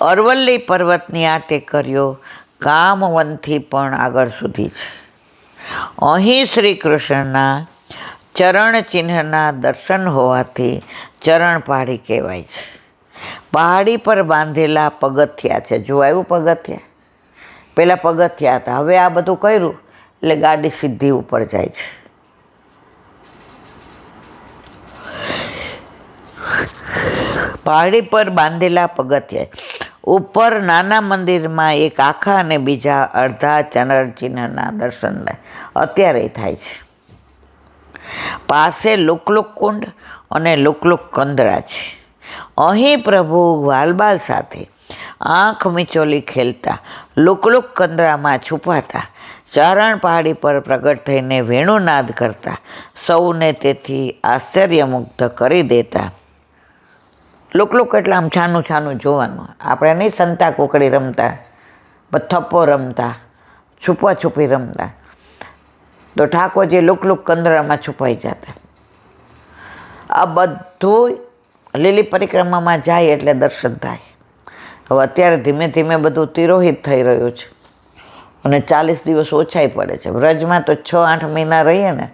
અરવલ્લી પર્વતની આ ટેકરીઓ કામવનથી પણ આગળ સુધી છે. અહીં શ્રી કૃષ્ણના ચરણ ચિહ્નના દર્શન હોવાથી ચરણ પહાડી કહેવાય છે. પહાડી પર બાંધેલા પગથિયા છે. જો આવ્યું પગથિયા, પહેલાં પગથિયા હતા, હવે આ બધું કર્યું એટલે ગાડી સીધી ઉપર જાય છે. પહાડી પર બાંધેલા પગથિયા ઉપર નાના મંદિરમાં એક આખા અને બીજા અડધા ચરણ ચિહ્નના દર્શન અત્યારે થાય છે. પાસે લુકલુક કુંડ અને લુકલુક કંદરા છે. અહીં પ્રભુ વાલબાલ સાથે આંખ મીચોલી ખેલતા લુકલુક કંદરામાં છુપાતા ચારણ પહાડી પર પ્રગટ થઈને વેણુનાદ કરતા સૌને તેથી આશ્ચર્યમુગ્ધ કરી દેતા. લુકલુક એટલે આમ છાનું છાનું જોવાનું. આપણે નહીં સંતા કોકડી રમતા, થપ્પો રમતા, છુપા છુપી રમતા, તો ઠાકોરજી લુકલુક કંદરામાં છુપાઈ જતા. આ બધું લીલી પરિક્રમામાં જાય એટલે દર્શન થાય. હવે અત્યારે ધીમે ધીમે બધું તિરોહિત થઈ રહ્યું છે અને 40 દિવસ ઓછાઈ પડે છે. વ્રજમાં તો 6-8 મહિના રહીએ ને.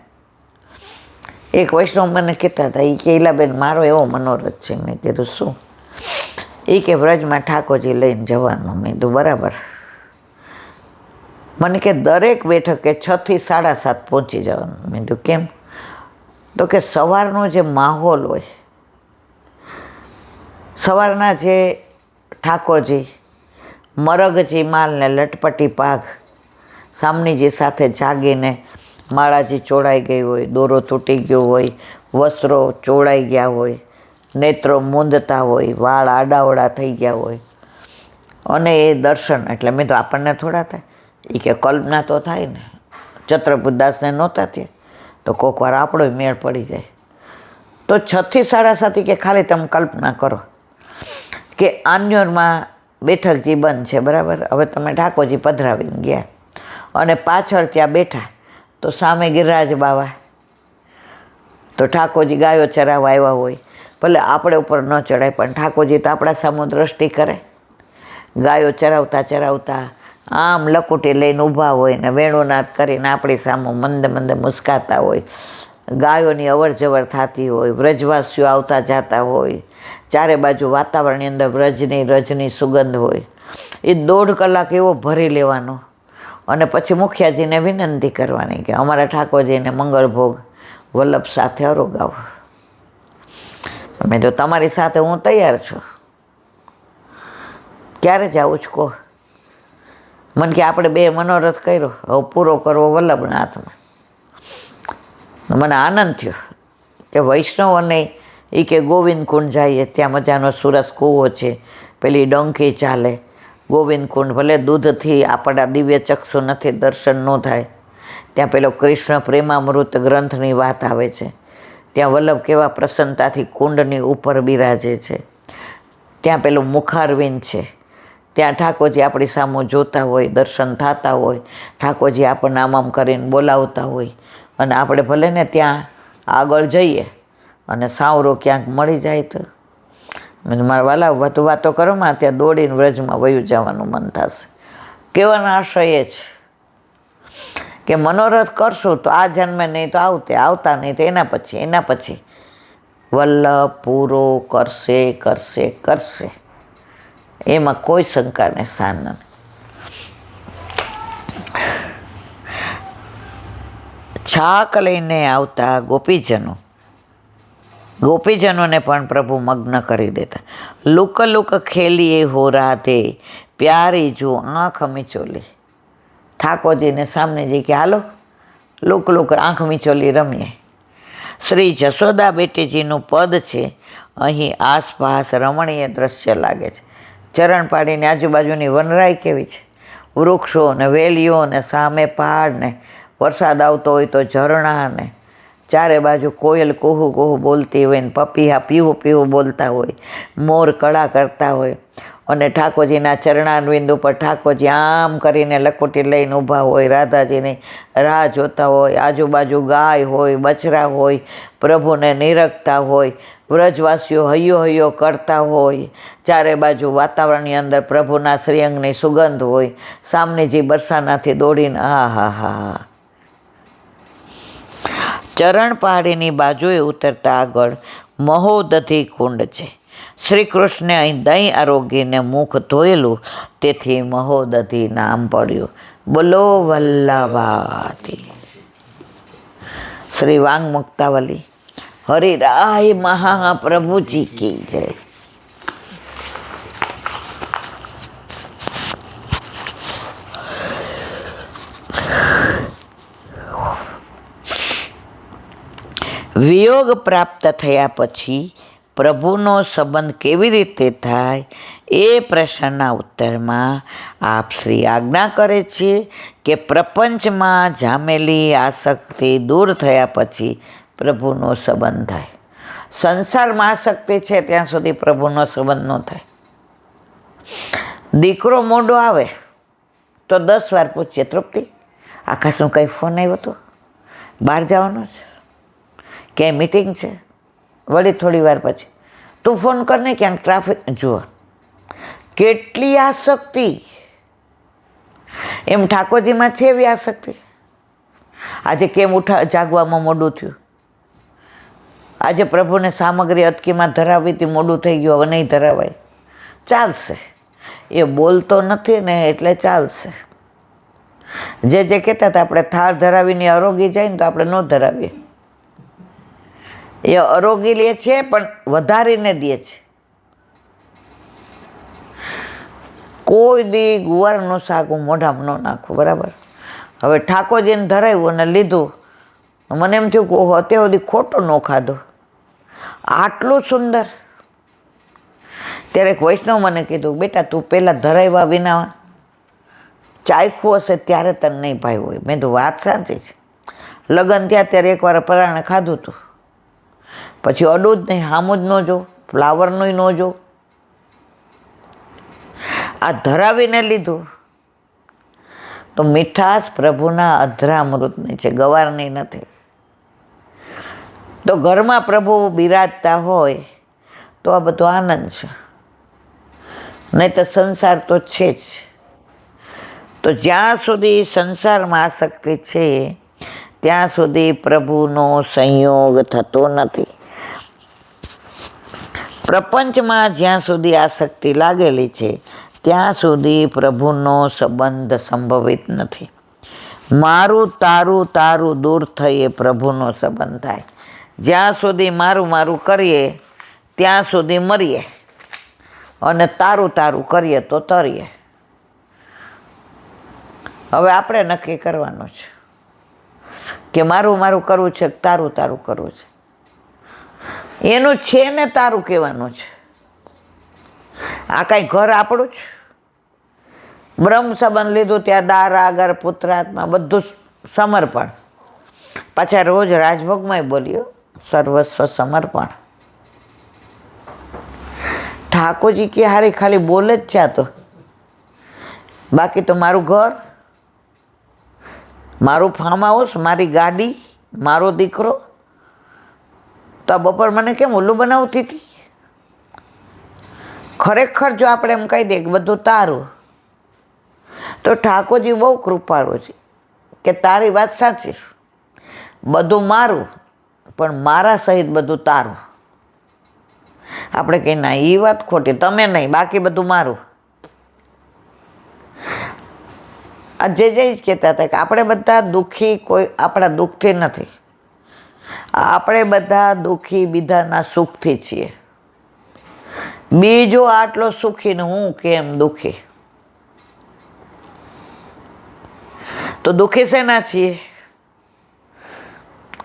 એક વૈષ્ણવ મને કહેતા હતા, એ કે ઈલાબેન મારો એવો મનોરથ છે. મેં કીધું શું? એ કે વ્રજમાં ઠાકોરજી લઈને જવાનું. મેં કીધું બરાબર. મને કે દરેક બેઠકે 6 થી 7:30 પહોંચી જવાનું. મેં કીધું કેમ? તો કે સવારનો જે માહોલ હોય, સવારના જે ઠાકોરજી મરગજી માલને લટપટી પાઘ સામનીજી સાથે જાગીને માળાજી ચોળાઈ ગઈ હોય, દોરો તૂટી ગયો હોય, વસ્ત્રો ચોળાઈ ગયા હોય, નેત્રો મૂંદતા હોય, વાળ આડાવડા થઈ ગયા હોય, અને એ દર્શન એટલે મેં તો આપણને થોડા થાય. એ કે કલ્પના તો થાય ને. છત્રપુરદાસને નહોતા થયા તો કોઈક વાર આપણો મેળ પડી જાય. તો 6 થી 7:30 કે ખાલી તમે કલ્પના કરો કે આન્યોરમાં બેઠકજી બંધ છે, બરાબર. હવે તમે ઠાકોરજી પધરાવીને ગયા અને પાછળ ત્યાં બેઠા તો સામે ગિરિરાજ બાવા, તો ઠાકોરજી ગાયો ચરાવવા આવ્યા હોય. ભલે આપણે ઉપર ન ચડાય પણ ઠાકોરજી તો આપણા સામું દ્રષ્ટિ કરે. ગાયો ચરાવતા ચરાવતા આમ લકુટી લઈને ઊભા હોય ને વેણુનાદ કરીને આપણી સામું મંદ મંદ મુસ્કાતા હોય. ગાયોની અવર જવર થતી હોય, વ્રજવાસીઓ આવતા જતા હોય, ચારે બાજુ વાતાવરણની અંદર વ્રજની રજની સુગંધ હોય. એ 1.5 કલાક એવો ભરી લેવાનો અને પછી મુખિયાજીને વિનંતી કરવાની કે અમારા ઠાકોરજીને મંગળ ભોગ વલ્લભ સાથે અરોગાવો. મેં તો તમારી સાથે હું તૈયાર છું. ક્યારે જાઉં છું કહો? મને કે આપણે 2 મનોરથ કર્યો, હવે પૂરો કરવો વલ્લભના હાથમાં. મને આનંદ થયો કે વૈષ્ણવોને એ કે ગોવિંદ કુંડ જઈએ, ત્યાં મજાનો સુરસ કૂવો છે, પેલી ડંકી ચાલે. ગોવિંદ કુંડ ભલે દૂધથી આપણા દિવ્ય ચક્ષુ નથી, દર્શન ન થાય. ત્યાં પેલો કૃષ્ણ પ્રેમામૃત ગ્રંથની વાત આવે છે. ત્યાં વલ્લભ કેવા પ્રસન્નતાથી કુંડની ઉપર બિરાજે છે. ત્યાં પેલું મુખારવિંદ છે. ત્યાં ઠાકોરજી આપણી સામું જોતા હોય, દર્શન થતા હોય, ઠાકોરજી આપણને આમ કરીને બોલાવતા હોય. અને આપણે ભલે ને ત્યાં આગળ જઈએ અને સાવરો ક્યાંક મળી જાય તો મારા વાલા વધુ વાતો કરોમાં ત્યાં દોડીને વ્રજમાં વયું જવાનું મન થશે. કહેવાનો આશય એ છે કે મનોરથ કરશું તો આ જન્મે નહીં તો આવતા નહીં તો એના પછી વલ્લભ પૂરો કરશે કરશે કરશે. એમાં કોઈ શંકાને સ્થાન નથી. છાક લઈને આવતા ગોપીજનોને પણ પ્રભુ મગ્ન કરી દેતા. લુક લુક ખેલીએ હો રાધે પ્યારી જો આંખ મીચોલી. ઠાકોરજીને સામને જઈ કે હાલો લુક લુક આંખ મીચોલી રમીએ. શ્રી જશોદા બેટીજીનું પદ છે. અહીં આસપાસ રમણીય દ્રશ્ય લાગે છે. ચરણ પાડીને આજુબાજુની વનરાઈ કેવી છે, વૃક્ષો ને વેલીઓ ને સામે પહાડ ને વરસાદ આવતો હોય તો ઝરણા ને ચારે બાજુ કોયલ કુહુ કુહુ બોલતી હોય ને પપીહા પીહું પીહું બોલતા હોય, મોર કળા કરતા હોય, અને ઠાકોરજીના ચરણારવિંદ ઉપર ઠાકોરજી આમ કરીને લખોટી લઈને ઊભા હોય, રાધાજીની રાહ જોતા હોય, આજુબાજુ ગાય હોય, બછરા હોય, પ્રભુને નિરખતા હોય, વ્રજવાસીઓ હૈયો હૈયો કરતા હોય, ચારે બાજુ વાતાવરણની અંદર પ્રભુના શ્રીઅંગની સુગંધ હોય, સામનેજી બરસાનાથી દોડીને હા. ચરણ પહાડીની બાજુએ ઉતરતા આગળ મહોદધી કુંડ છે. શ્રી કૃષ્ણે અહીં દહીં આરોગીને મુખ ધોયેલું, તેથી મહોદધી નામ પડ્યું. બોલો વલ્લભાથી. શ્રી વાંગ મુક્તાવલી. હરિરાય મહાપ્રભુજી કી જય. વિયોગ પ્રાપ્ત થયા પછી પ્રભુનો સંબંધ કેવી રીતે થાય એ પ્રશ્નના ઉત્તરમાં આપ શ્રી આજ્ઞા કરે છે કે પ્રપંચમાં જામેલી આસક્તિ દૂર થયા પછી પ્રભુનો સંબંધ થાય. સંસારમાં આસક્તિ છે ત્યાં સુધી પ્રભુનો સંબંધ ન થાય. દીકરો મોડો આવે તો 10 વાર પૂછીએ, તૃપ્તિ આકાશનો કંઈ ફોન આવ્યો હતો, બહાર જવાનો છે, ક્યાંય મિટિંગ છે? વળી થોડી વાર પછી તું ફોન કરને ક્યાંક ટ્રાફિક. જુઓ કેટલી આસક્તિ. એમ ઠાકોરજીમાં છે એવી આસક્તિ. આજે કેમ જાગવામાં મોડું થયું, આજે પ્રભુને સામગ્રી અટકીમાં ધરાવી હતી, મોડું થઈ ગયું, હવે નહીં ધરાવાય, ચાલશે. એ બોલતો નથી ને એટલે ચાલશે. જે કહેતા હતા આપણે થાળ ધરાવીને આરોગી જાય ને તો આપણે ન ધરાવીએ. એ આરોગી લે છે પણ વધારીને દે છે. કોઈ દી ગુવારનું શાક હું મોઢામાં ન નાખું, બરાબર? હવે ઠાકોરજીને ધરાવ્યું અને લીધું, મને એમ થયું કે ઓહો અત્યાર સુધી ખોટો ન ખાધો, આટલું સુંદર. ત્યારે એક વૈષ્ણવ મને કીધું, બેટા તું પહેલાં ધરાવ્યા વિના ચાખ્યું હશે ત્યારે તને નહીં ભાઈ હોય. મેં તો વાત સાચી છે. લગ્ન થયા ત્યારે એકવાર પરાણે ખાધું હતું, પછી અડું જ નહીં, હામું જ ન જોઉં, ફ્લાવરનું ન જોઉં. આ ધરાવીને લીધું તો મીઠાશ પ્રભુના અધરામૃતની છે, ગવારની નથી. તો ઘરમાં પ્રભુ બિરાજતા હોય તો આ બધો આનંદ છે, નહીં તો સંસાર તો છે જ. તો જ્યાં સુધી સંસારમાં આસક્તિ છે ત્યાં સુધી પ્રભુનો સંયોગ થતો નથી. પ્રપંચમાં જ્યાં સુધી આસક્તિ લાગેલી છે ત્યાં સુધી પ્રભુનો સંબંધ સંભવિત નથી. મારું તારું તારું દૂર થઈએ પ્રભુનો સંબંધ થાય. જ્યાં સુધી મારું મારું કરીએ ત્યાં સુધી મરીએ, અને તારું તારું કરીએ તો તરીએ. હવે આપણે નક્કી કરવાનું છે કે મારું મારું કરવું છે કે તારું તારું કરવું છે. એનું છે ને તારું કહેવાનું છે. આ કાંઈ ઘર આપણું જ. બ્રહ્મ સંબંધ લીધું ત્યાં દાર આગળ પુત્રાત્મા બધું સમર્પણ. પાછા રોજ રાજભોગમાંય બોલ્યો સર્વસ્વ સમર્પણ. ઠાકોરજી કે હારી ખાલી બોલે જ છે. તો બાકી તો મારું ઘર, મારું ફાર્મ હાઉસ, મારી ગાડી, મારો દીકરો. તો આ બપોર મને કેમ ઉલ્લું બનાવતી હતી? ખરેખર જો આપણે એમ કહી દઈએ કે બધું તારું, તો ઠાકોરજી બહુ કૃપાળુ છે કે તારી વાત સાચી, બધું મારું પણ મારા સહિત બધું તારું. આપણે કહીએ ના એ વાત ખોટી, તમે નહીં બાકી બધું મારું. આ જે જ કહેતા હતા કે આપણે બધા દુઃખી કોઈ આપણા દુઃખથી નથી, આપણે બધા દુઃખી બીજાના સુખથી છીએ. બીજો આટલો સુખી ને હું કેમ દુઃખી? તો દુઃખી શેના છીએ?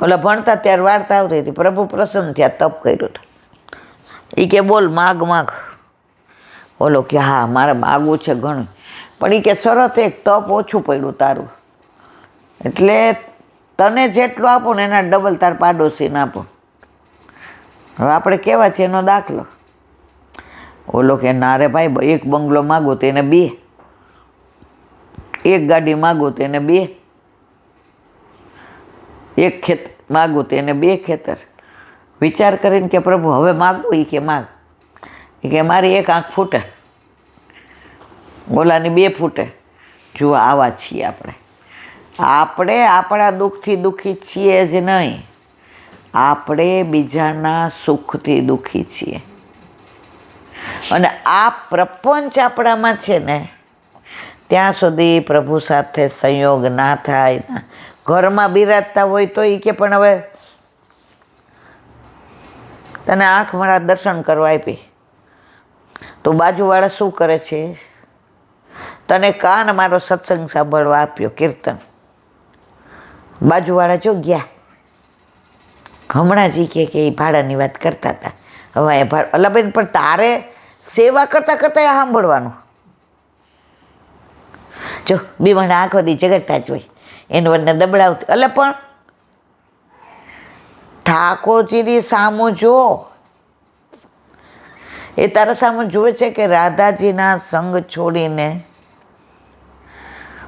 ઓલા ભણતા ત્યારે વાર્તા આવતી હતી, પ્રભુ પ્રસન્ન થયા તપ કર્યું હતું. એ કે બોલ માગ માગ. ઓલો કે હા મારે માગવું છે ઘણું, પણ એ કે શરત એક તપ ઓછું પડ્યું તારું, એટલે તને જેટલું આપો ને એના ડબલ તાર પાડોશીને આપો. હવે આપણે કેવા છે એનો દાખલો. ઓલો કે ના રે ભાઈ, એક બંગલો માગો તો એને 2, એક ગાડી માગો તો એને 2, એક ખેતર માગો તો એને 2 ખેતર. વિચાર કરીને કે પ્રભુ હવે માગવું? એ કે માગ. એ કે મારી એક આંખ ફૂટે, ઓલાની 2 ફૂટે. જુઓ, આવા છીએ આપણે. આપણે આપણા દુઃખથી દુઃખી છીએ જ નહીં, આપણે બીજાના સુખથી દુઃખી છીએ. અને આ પ્રપંચ આપણામાં છે ને, ત્યાં સુધી પ્રભુ સાથે સંયોગ ના થાય. ઘરમાં બિરાજતા હોય તો એ કે પણ હવે તને આંખ મારા દર્શન કરવા આપી, તો બાજુવાળા શું કરે છે? તને કાન મારો સત્સંગ સાંભળવા આપ્યો, કીર્તન. બાજુવાળા જો ગયા, હમણાં જ કે એ ભાડાની વાત કરતા હતા. હવે એ અલાબેન, પણ તારે સેવા કરતાં કરતાં એ સાંભળવાનું. જો બીમાને આંખો દી ઝઘડતા જ હોય, એને વનને દબડાવતી. એટલે પણ ઠાકોરજીની સામું જો, એ તારા સામું જુએ છે કે રાધાજીના સંગ છોડીને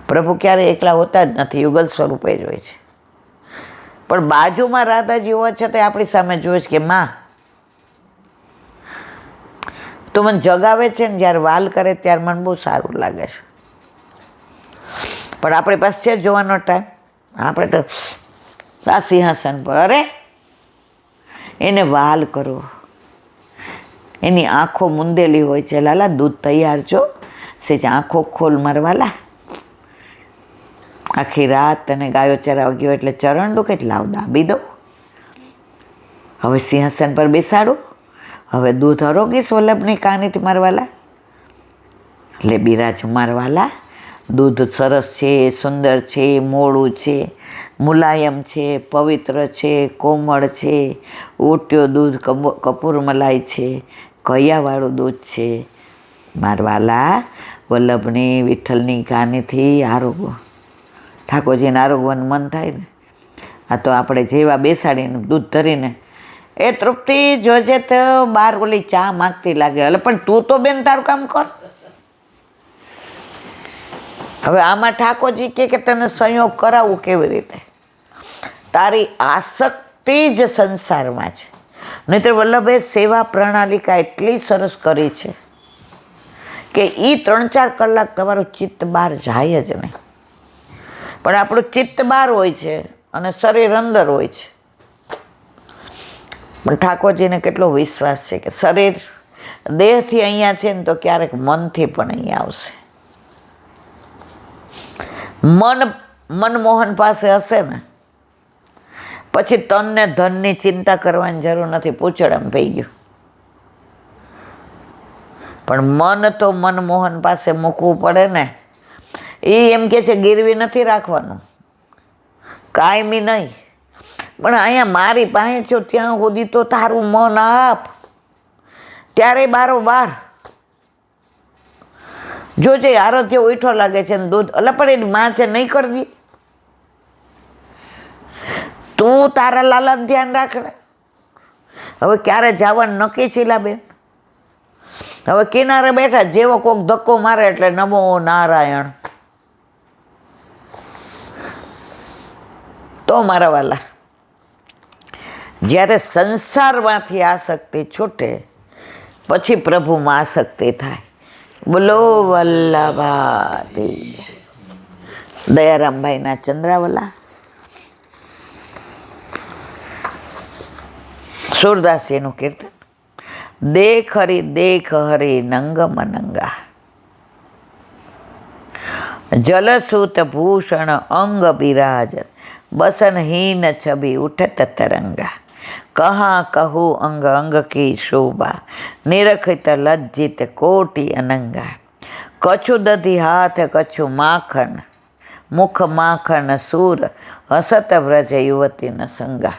પ્રભુ ક્યારે એકલા હોતા જ નથી, યુગલ સ્વરૂપે જ હોય છે. પણ બાજુમાં રાધાજી હોવા છતાં આપણી સામે જોવે છે કે માં તો મને જગાવે છે ને, જ્યારે વાલ કરે ત્યારે મને બહુ સારું લાગે છે. પણ આપણી પાસે છે જોવાનો ટાઈમ? આપણે તો આ સિંહાસન પર, અરે એને વાલ કરો, એની આંખો મુંદેલી હોય છે. લાલા દૂધ તૈયાર છો, સેજ આંખો ખોલ મારવાલા. આખી રાત તને ગાયો ચરાવ ગયો એટલે ચરણ દુખે, લાવ દાબી દો. હવે સિંહાસન પર બેસાડો, હવે દૂધ અરોગીશ વલ્લભની કાનીથી મારવાલા. એટલે બિરાજ મારવાલા, દૂધ સરસ છે, સુંદર છે, મોડું છે, મુલાયમ છે, પવિત્ર છે, કોમળ છે, ઓટ્યો દૂધ, કપૂર મલાઈ છે, કૈયાવાળું દૂધ છે. મારવાલા વલ્લભની વિઠ્ઠલની કાનીથી આરોગો. ઠાકોરજીને આરોગવાનું મન થાય ને. આ તો આપણે જેવા બેસાડીને દૂધ ધરીને, એ તૃપ્તિ જોજે તો બાર ઓલી ચા માગતી લાગે. એટલે પણ તું તો બેન તારું કામ કર. હવે આમાં ઠાકોરજી કે તને સંયોગ કરાવવું કેવી રીતે? તારી આસક્તિ જ સંસારમાં છે. નહીંતર વલ્લભે સેવા પ્રણાલિકા એટલી સરસ કરી છે કે એ 3-4 કલાક તમારું ચિત્ત બહાર જાય જ નહીં. પણ આપણું ચિત્ત બહાર હોય છે અને શરીર અંદર હોય છે. પણ ઠાકોરજીને કેટલો વિશ્વાસ છે કે શરીર દેહથી અહીંયા છે ને તો ક્યારેક મનથી પણ અહીંયા આવશે. મનમોહન પાસે હશે ને પછી તનને ધનની ચિંતા કરવાની જરૂર નથી, પૂછડમ થઈ ગયું. પણ મન તો મનમોહન પાસે મૂકવું પડે ને. એ એમ કે છે ગીરવી નથી રાખવાનું, કાયમી નહીં. પણ અહીંયા મારી પાસે છો ત્યાં સુધી તો તારું મન આપ, ત્યારે બારોબાર જોજે. આરોગ્ય ઉઠો લાગે છે ને દૂધ, એટલે પણ એની માં છે નહીં કરવી. તું તારા લાલાનું ધ્યાન રાખ ને. હવે ક્યારે જવાનું નક્કી છે બેન? હવે કિનારે બેઠા, જેવો કોક ધક્કો મારે એટલે નમો નારાયણ. તો મારા વાલા, જ્યારે સંસારમાંથી આસક્તિ છૂટે પછી પ્રભુમાં આસક્તિ થાય. બોલો વલ્લભાતી દયારામભાઈના ચંદ્રાવલા. સુરદાસીનું કીર્તન. દેખ હરી દેખ હરી નંગ મનંગા, જલસૂત ભૂષણ અંગ બિરાજ, બસનહીન છબી ઉઠત તરંગા. કहाँ કહું અંગ અંગ કી શોભા, નિરખિત લજ્જિત કોટિ અનંગા. કछु દધી હાથ કछु માખન, મુખ માખન સૂર, હસત વ્રજ યુવતી ન સંગા.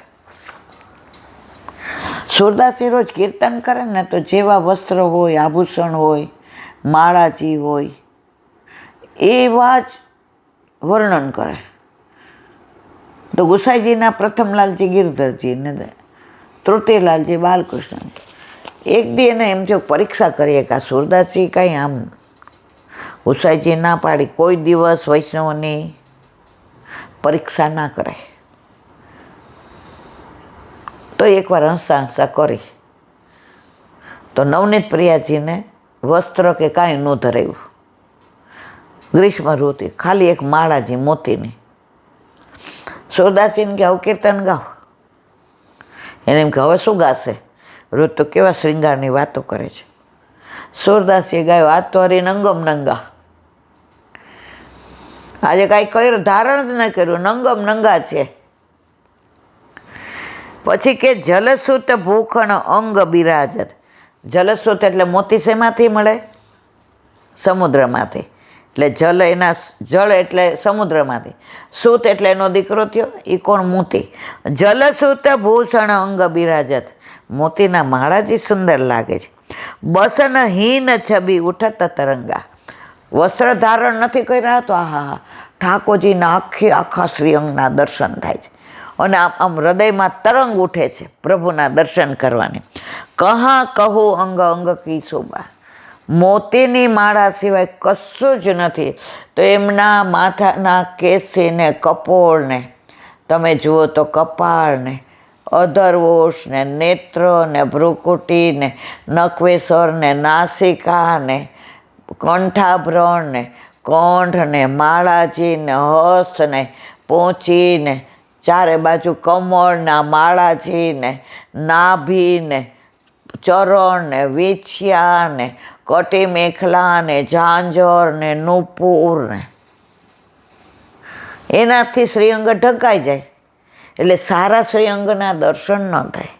સુરદાસી રોજ કીર્તન કરે ને તો જેવા વસ્ત્ર હોય, આભૂષણ હોય, માળાજી હોય, એવા જ વર્ણન કરે. તો ગુસાઈજીના પ્રથમલાલજી ગિરધરજી ને તૃતીયલાલજી બાલકૃષ્ણ, એક દી એને એમ થયું પરીક્ષા કરીએ કે આ સુરદાસજી કાંઈ આમ ઉષાઈજી ના પાડી કોઈ દિવસ વૈષ્ણવની પરીક્ષા ના કરાય. તો એકવાર હંસા હંસા કરી તો નવનીત પ્રિયાજીને વસ્ત્ર કે કાંઈ ન ધરાવ્યું. ગ્રીષ્મ ઋતુ ખાલી એક માળાજી મોતીની. સુરદાસજીને કે આવું કીર્તન ગાવ. એને એમ કે હવે શું ગાશે, રોજ તો કેવા શ્રૃંગારની વાતો કરે છે. સુરદાસીએ ગાયો આજ તો હરી નંગમ નંગા. આજે કાંઈ કર્યું ધારણ જ ન કર્યું, નંગમ નંગા છે. પછી કે જલસુત ભૂખણ અંગ બિરાજત. જલસુત એટલે મોતી શેમાંથી મળે? સમુદ્રમાંથી. એટલે જલ એના જળ એટલે સમુદ્રમાંથી, સૂત એટલે એનો દીકરો થયો, એ કોણ? મોતી. જલસૂત ભૂષણ અંગ બિરાજત. મોતીના માળાજી સુંદર લાગે છે. બસન હીન છબી ઉઠત તરંગા. વસ્ત્ર ધારણ નથી કર્યા તો આહા ઠાકોરજીના આખા શ્રીઅંગના દર્શન થાય છે અને આમ હૃદયમાં તરંગ ઉઠે છે પ્રભુના દર્શન કરવાની. કહા કહું અંગ અંગ કી શોભા. મોતીની માળા સિવાય કશું જ નથી. તો એમના માથાના કેસીને કપોળને તમે જુઓ તો કપાળને, અધરવોશને, નેત્રને, ભ્રુકુટીને, નખવેસરને, નાસિકાને, કંઠાભરણને, કંઠને, માળાજીને, હસ્તને, પોંચીને, ચારે બાજુ કમળના માળાજીને, નાભીને, ચરણને, વીછિયાને, કટી મેખલાને, ઝાંઝરને, નુપુરને, એનાથી શ્રીઅંગ ઢંકાઈ જાય. એટલે સારા શ્રીઅંગના દર્શન ન થાય.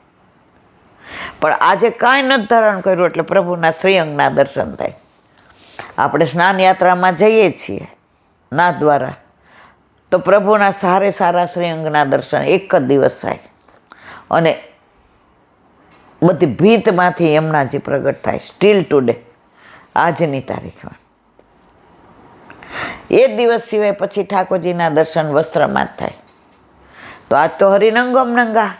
પણ આજે કાંઈ નથી ધારણ કર્યું એટલે પ્રભુના શ્રીઅંગના દર્શન થાય. આપણે સ્નાન યાત્રામાં જઈએ છીએ નાથ દ્વારા, તો પ્રભુના સારા શ્રીઅંગના દર્શન એક જ દિવસ થાય અને બધી ભીતમાંથી એમનાજી પ્રગટ થાય. સ્ટીલ ટુડે, આજની તારીખમાં એ દિવસ સિવાય પછી ઠાકોરજીના દર્શન વસ્ત્રમાં જ થાય. તો આજ તો હરિનંગમ નંગા.